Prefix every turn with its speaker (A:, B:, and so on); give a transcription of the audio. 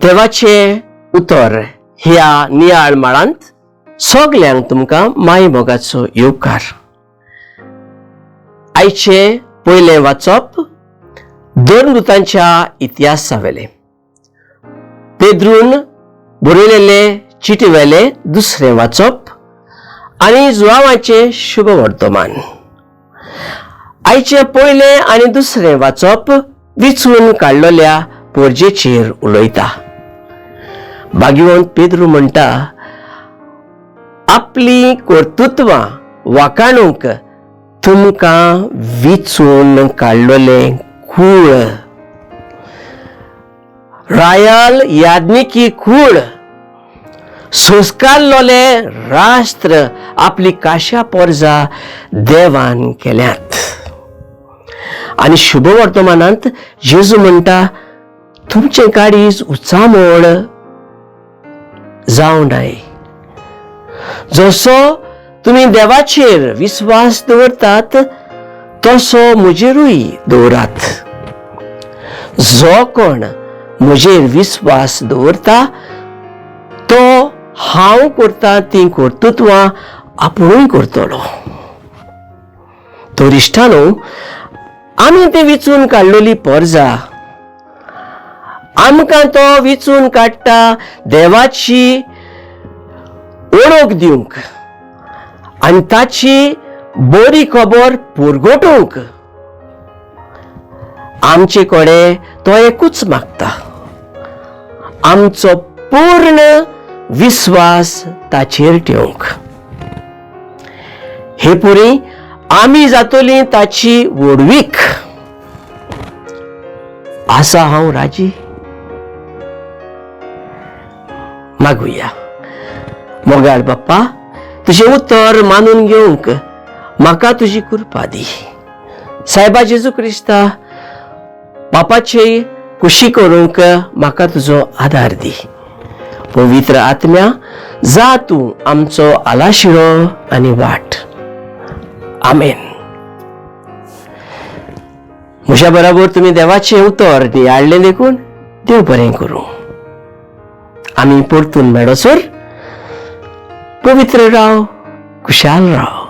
A: देवाचे उतर ह्या नियाळ माळांत सगल्यांक तुमकां माय मोगाचो येवकार. आयचे पयले वाचप दोन दूतांच्या इतिहासावेले. पेद्रून बरयलेले चिटीवेले दुसरे वाचप आनी जुआंवाचे शुभ वर्तमान. आयचे पयले आनी दुसरे वाचप विचून काडलेल्या पोरजेचेर उलयता. भाग्यवंत पेद्रू म्हणटा, आपली कर्तुत्वां वाखाणूंक तुमकां विचून काडलेले खूळ, रायल याज्ञिकी खूळ, संस्कारलोले राष्ट्र आपली काश्या पोरजा देवान केल्यात. आनी शुभ वर्तमानांत जेजू म्हणटा, तुमचे काडीज उचामोळ जावं नाय. जसो तुमी देवाचेर विश्वास दवरतात तसो म्हजेरूय दवरात. जो कोण म्हजेर विश्वास दवरता तो हांव करता ती कर्तुत्वां आपुणूय करतलो. तो इश्टानो, आमी ते विचून काडलेली पोरजा, आमकां तो विचून काडटा देवाची ओळख दिवंक आनी ताची बरी खबर पुरगोटूंक. आमचे कडेन तो एकूच मागता, आमचो पूर्ण विश्वास ताचेर ठेवंक. हे पुरी आमी जातली ताची वडवीक. आसा हांव राजी. मागुया. मोगाळ बाप्पा, तुझे उतर मानून घेवंक म्हाका तुजी कृपा दी. सायबा जेजू क्रिस्ता, बापाचे खुशी करूंक म्हाका तुजो आदार दी. पवित्र आत्म्या, जा तूं आमचो आलाशिरो आनी वाट. आमेन. म्हज्या बरोबर तुमी देवाचे उतर नियाळ्ळें देखून देव बरें करूं. आमी परतून मेळसर पवित्र राव, खुशाल राव.